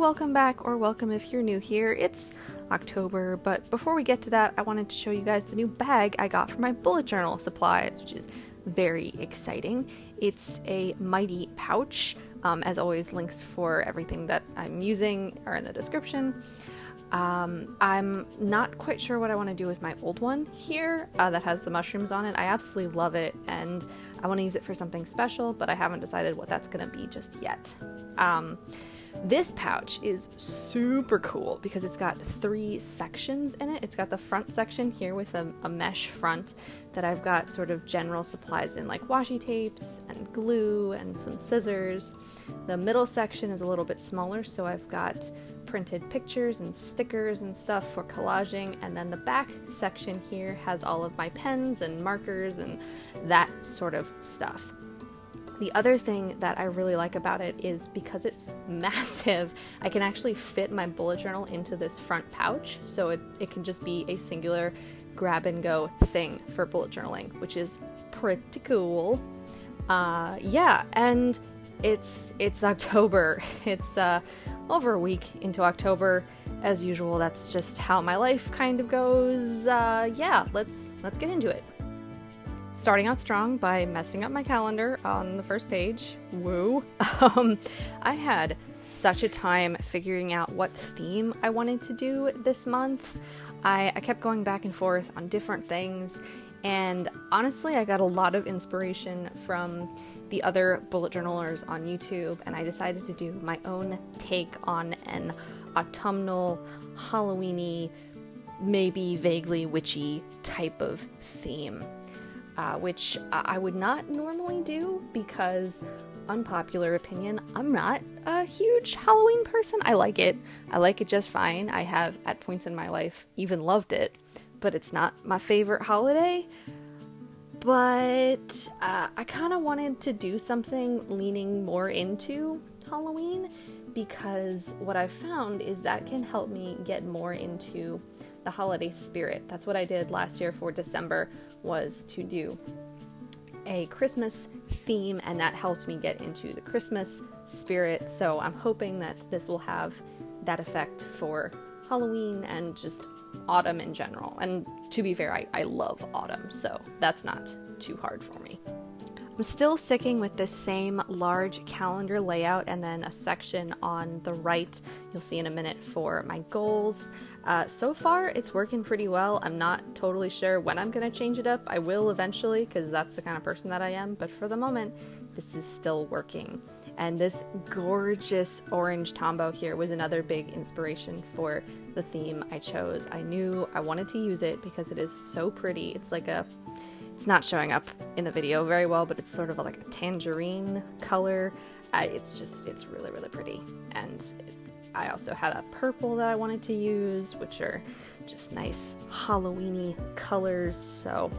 welcome back, or welcome if you're new here. It's October, but before we get to that, I wanted to show you guys the new bag I got for my bullet journal supplies, which is very exciting. It's a mighty pouch. As always, links for everything that I'm using are in the description. I'm not quite sure what I want to do with my old one here that has the mushrooms on it. I absolutely love it, and I want to use it for something special, but I haven't decided what that's going to be just yet. This pouch is super cool because it's got 3 sections in it. It's got the front section here with a mesh front that I've got sort of general supplies in, like washi tapes and glue and some scissors. The middle section is a little bit smaller, so I've got printed pictures and stickers and stuff for collaging, and then the back section here has all of my pens and markers and that sort of stuff. The other thing that I really like about it is because it's massive, I can actually fit my bullet journal into this front pouch, so it can just be a singular grab and go thing for bullet journaling, which is pretty cool. Yeah, and it's October. It's over a week into October. As usual, that's just how my life kind of goes. Yeah, let's get into it. Starting out strong by messing up my calendar on the first page. Woo. I had such a time figuring out what theme I wanted to do this month. I kept going back and forth on different things, and honestly, I got a lot of inspiration from the other bullet journalers on YouTube, and I decided to do my own take on an autumnal, Halloween-y, maybe vaguely witchy type of theme. Which I would not normally do because, unpopular opinion, I'm not a huge Halloween person. I like it just fine. I have, at points in my life, even loved it, but it's not my favorite holiday. But I kind of wanted to do something leaning more into Halloween, because what I've found is that can help me get more into the holiday spirit. That's what I did last year for December, was to do a Christmas theme, and that helped me get into the Christmas spirit. So I'm hoping that this will have that effect for Halloween and just autumn in general. And to be fair, I love autumn, so that's not too hard for me. I'm still sticking with this same large calendar layout, and then a section on the right you'll see in a minute for my goals. So far it's working pretty well. I'm not totally sure when I'm going to change it up. I will eventually, because that's the kind of person that I am, but for the moment this is still working. And this gorgeous orange Tombow here was another big inspiration for the theme I chose. I knew I wanted to use it because it is so pretty. It's like it's not showing up in the video very well, but it's sort of like a tangerine color. It's really, really pretty. And I also had a purple that I wanted to use, which are just nice Halloween-y colors. So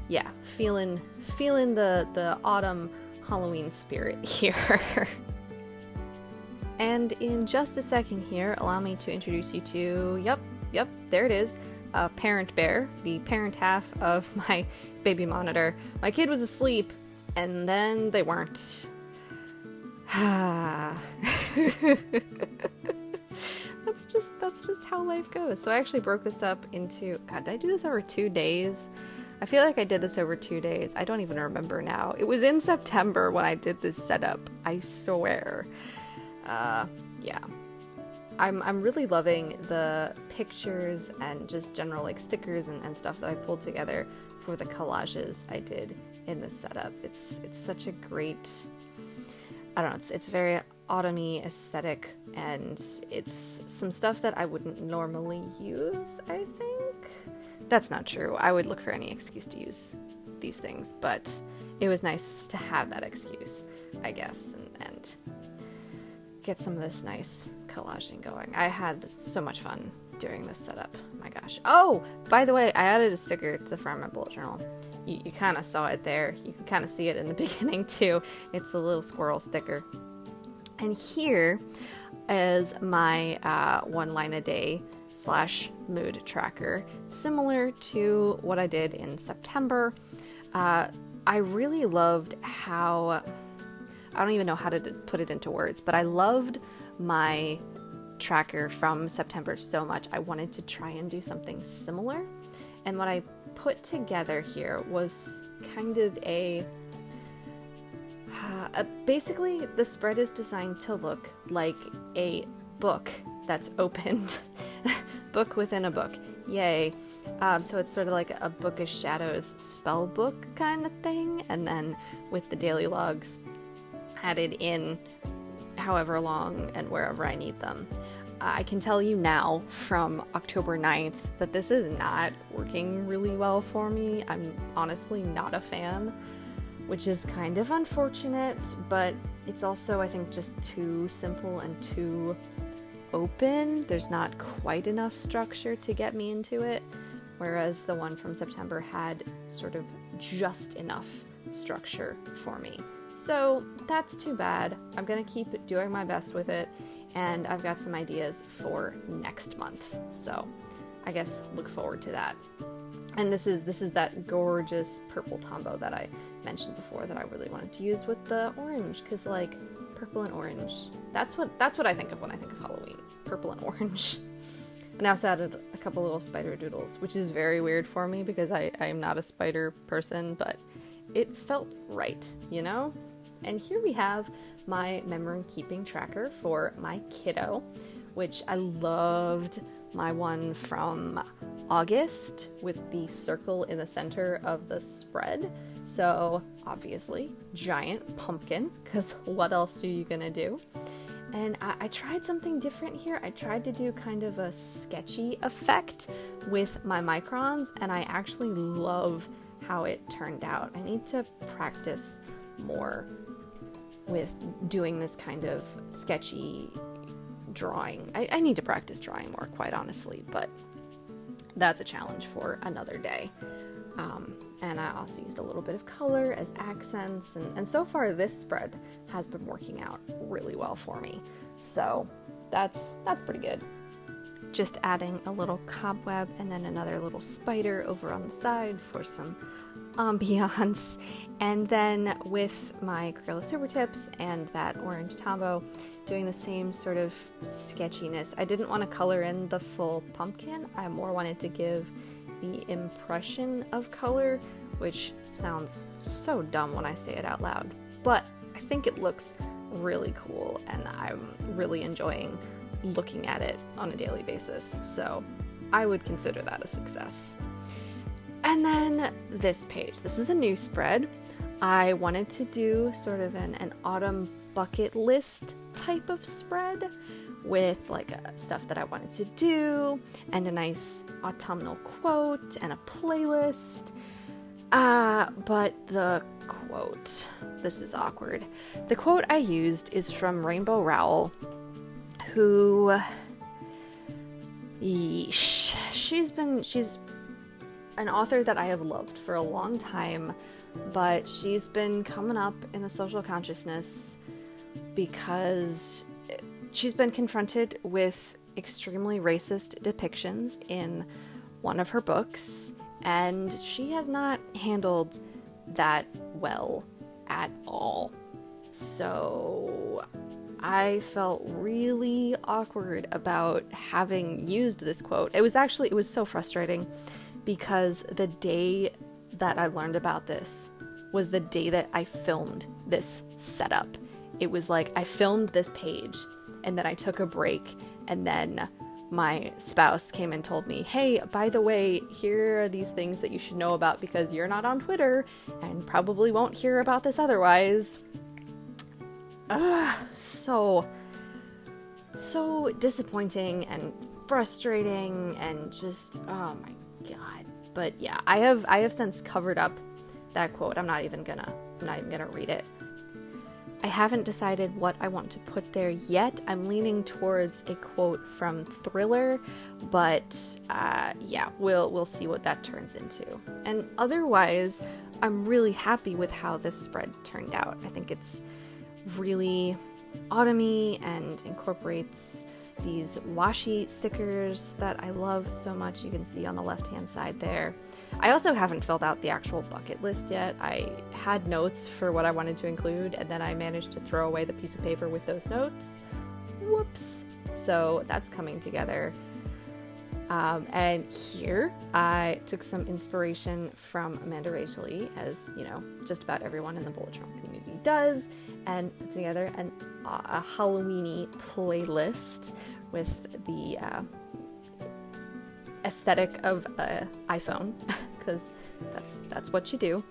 yeah, feeling the autumn Halloween spirit here. And in just a second here, allow me to introduce you to, yep, there it is, Parent Bear, the parent half of my baby monitor. My kid was asleep, and then they weren't. That's just how life goes. So I actually broke this up into, God, did I do this over 2 days? I feel like I did this over 2 days. I don't even remember now. It was in September when I did this setup, I swear. Yeah. I'm really loving the pictures and just general like stickers and stuff that I pulled together for the collages I did in this setup. It's such a great, I don't know, it's very autumny aesthetic, and it's some stuff that I wouldn't normally use, I think. That's not true. I would look for any excuse to use these things, but it was nice to have that excuse, I guess, and get some of this nice collaging going. I had so much fun doing this setup. My gosh. Oh, by the way, I added a sticker to the front of my bullet journal. You kind of saw it there. You can kind of see it in the beginning too. It's a little squirrel sticker. And here is my 1 line a day / mood tracker, similar to what I did in September. I really loved how, I don't even know how to put it into words, but I loved my tracker from September so much, I wanted to try and do something similar. And what I put together here was kind of basically the spread is designed to look like a book that's opened. Book within a book. Yay. So it's sort of like a Book of Shadows spell book kind of thing, and then with the daily logs added in however long and wherever I need them. I can tell you now from October 9th that this is not working really well for me. I'm honestly not a fan, which is kind of unfortunate, but it's also, I think, just too simple and too open. There's not quite enough structure to get me into it, whereas the one from September had sort of just enough structure for me. So that's too bad. I'm gonna keep doing my best with it, and I've got some ideas for next month. So I guess look forward to that. And this is that gorgeous purple tombow that I mentioned before that I really wanted to use with the orange, because like purple and orange, that's what I think of when I think of Halloween. It's purple and orange. And I also added a couple little spider doodles, which is very weird for me because I am not a spider person, but it felt right, you know? And here we have my memory keeping tracker for my kiddo, which I loved my one from August with the circle in the center of the spread. So obviously giant pumpkin, because what else are you gonna do? And I tried something different here. I tried to do kind of a sketchy effect with my microns, and I actually love how it turned out. I need to practice more with doing this kind of sketchy drawing. I need to practice drawing more, quite honestly, but that's a challenge for another day. And I also used a little bit of color as accents, and so far this spread has been working out really well for me. So that's pretty good. Just adding a little cobweb and then another little spider over on the side for some ambiance. And then with my Crayola Super Tips and that orange tombow, doing the same sort of sketchiness. I didn't want to color in the full pumpkin. I more wanted to give the impression of color, which sounds so dumb when I say it out loud, but I think it looks really cool and I'm really enjoying looking at it on a daily basis, so I would consider that a success. And then this page. This is a new spread. I wanted to do sort of an autumn bucket list type of spread with like stuff that I wanted to do and a nice autumnal quote and a playlist. But the quote, this is awkward. The quote I used is from Rainbow Rowell, who, yeesh, she's an author that I have loved for a long time, but she's been coming up in the social consciousness because she's been confronted with extremely racist depictions in one of her books, and she has not handled that well at all. So I felt really awkward about having used this quote. It was so frustrating because the day that I learned about this was the day that I filmed this setup. It was like I filmed this page and then I took a break, and then my spouse came and told me, hey, by the way, here are these things that you should know about because you're not on Twitter and probably won't hear about this otherwise. So disappointing and frustrating and just, oh my god. But yeah, I have since covered up that quote. I'm not even gonna read it. I haven't decided what I want to put there yet. I'm leaning towards a quote from Thriller, but yeah, we'll see what that turns into. And otherwise, I'm really happy with how this spread turned out. I think it's really autumny and incorporates these washi stickers that I love so much. You can see on the left-hand side there. I also haven't filled out the actual bucket list yet. I had notes for what I wanted to include, and then I managed to throw away the piece of paper with those notes. Whoops. So that's coming together. And here I took some inspiration from Amanda Rachel, as you know, just about everyone in the bullet journal community does, and put together a Halloweeny playlist with the aesthetic of an iPhone, because that's what you do.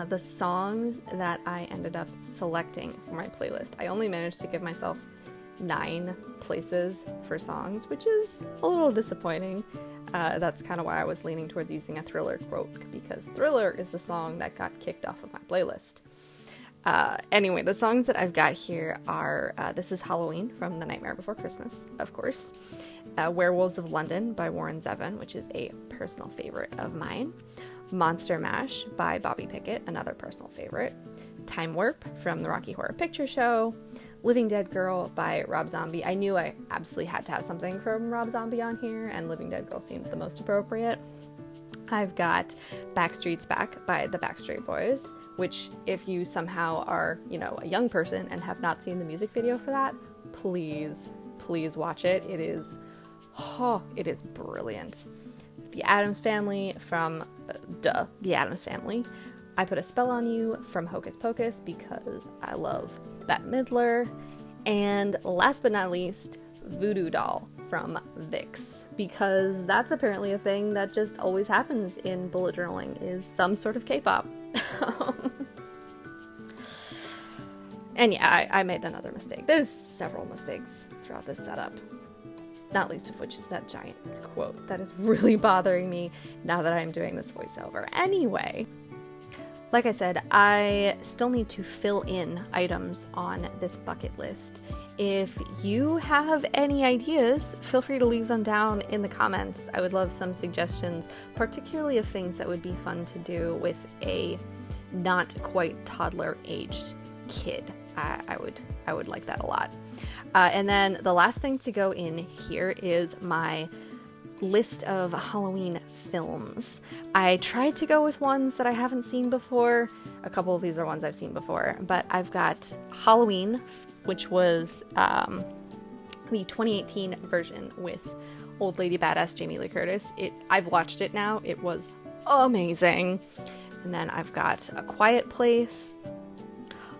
The songs that I ended up selecting for my playlist, I only managed to give myself 9 places for songs, which is a little disappointing. That's kind of why I was leaning towards using a Thriller quote, because Thriller is the song that got kicked off of my playlist. Anyway, the songs that I've got here are This Is Halloween from The Nightmare Before Christmas, of course. Werewolves of London by Warren Zevon, which is a personal favorite of mine. Monster Mash by Bobby Pickett, another personal favorite. Time Warp from the Rocky Horror Picture Show. Living Dead Girl by Rob Zombie. I knew I absolutely had to have something from Rob Zombie on here, and Living Dead Girl seemed the most appropriate. I've got Backstreet's Back by the Backstreet Boys, which if you somehow are, a young person and have not seen the music video for that, please watch it. It is brilliant. The Addams Family from, The Addams Family. I Put a Spell on You from Hocus Pocus because I love Bette Midler. And last but not least, Voodoo Doll from Vicks, because that's apparently a thing that just always happens in bullet journaling, is some sort of K-pop. And yeah, I made another mistake. There's several mistakes throughout this setup, not least of which is that giant quote that is really bothering me now that I'm doing this voiceover. Anyway, like I said, I still need to fill in items on this bucket list. If you have any ideas, feel free to leave them down in the comments. I would love some suggestions, particularly of things that would be fun to do with a not quite toddler-aged kid. I would like that a lot. And then the last thing to go in here is my list of Halloween films. I tried to go with ones that I haven't seen before. A couple of these are ones I've seen before, but I've got Halloween, which was the 2018 version with old lady badass Jamie Lee Curtis. I've watched it now. It was amazing. And then I've got A Quiet Place,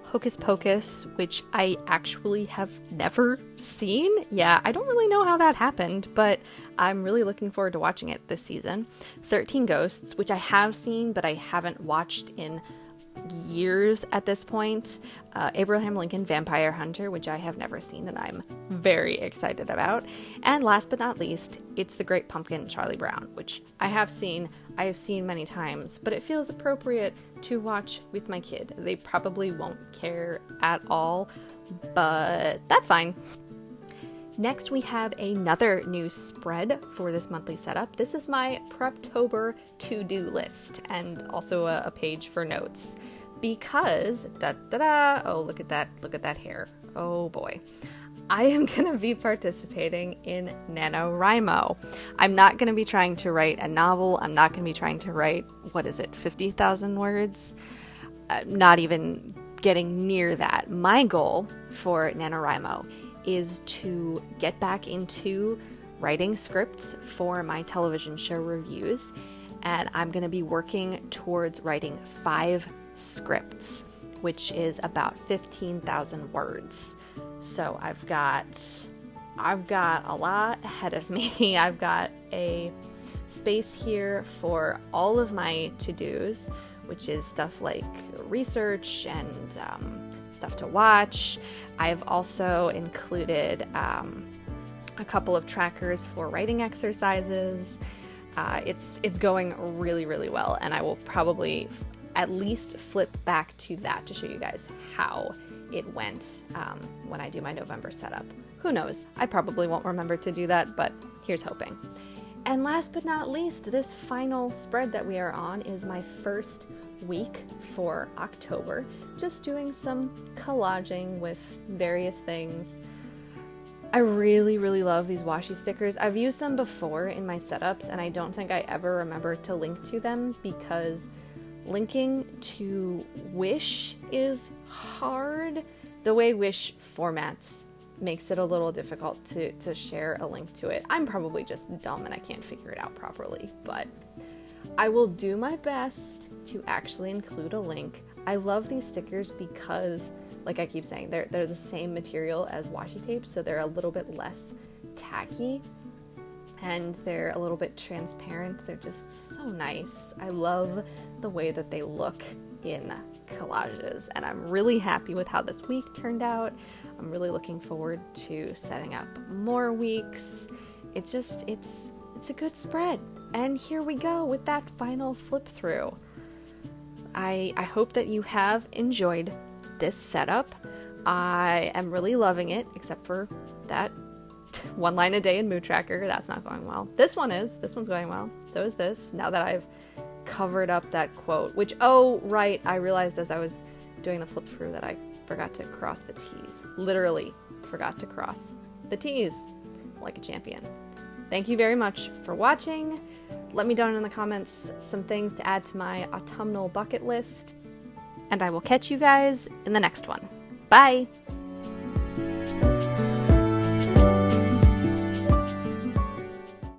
Hocus Pocus, which I actually have never seen. Yeah, I don't really know how that happened, but I'm really looking forward to watching it this season. 13 Ghosts, which I have seen, but I haven't watched in years at this point. Abraham Lincoln Vampire Hunter, which I have never seen and I'm very excited about. And last but not least, It's the Great Pumpkin, Charlie Brown, which I have seen many times, but it feels appropriate to watch with my kid. They probably won't care at all, but that's fine. Next, we have another new spread for this monthly setup. This is my Preptober to-do list, and also a page for notes, because oh, look at that hair. Oh boy. I am going to be participating in NaNoWriMo. I'm not going to be trying to write a novel. I'm not going to be trying to write, 50,000 words? Not even getting near that. My goal for NaNoWriMo is to get back into writing scripts for my television show reviews, and I'm going to be working towards writing 5 scripts, which is about 15,000 words. So I've got a lot ahead of me. I've got a space here for all of my to-dos, which is stuff like research and stuff to watch. I've also included a couple of trackers for writing exercises. It's going really, really well, and I will probably at least flip back to that to show you guys how it went when I do my November setup. Who knows? I probably won't remember to do that, but here's hoping. And last but not least, this final spread that we are on is my first week for October. Just doing some collaging with various things. I really, really love these washi stickers. I've used them before in my setups, and I don't think I ever remember to link to them because linking to Wish is hard. The way Wish formats makes it a little difficult to share a link to it. I'm probably just dumb and I can't figure it out properly, but I will do my best to actually include a link. I love these stickers because, like I keep saying, they're the same material as washi tape, so they're a little bit less tacky and they're a little bit transparent. They're just so nice. I love the way that they look in collages, and I'm really happy with how this week turned out. I'm really looking forward to setting up more weeks. It's a good spread. And here we go with that final flip through. I hope that you have enjoyed this setup. I am really loving it, except for that one line a day in Mood Tracker. That's not going well. This one's going well. So is this. Now that I've covered up that quote, which, oh, right, I realized as I was doing the flip through that I forgot to cross the T's. Literally forgot to cross the T's like a champion. Thank you very much for watching. Let me down in the comments some things to add to my autumnal bucket list, and I will catch you guys in the next one. Bye!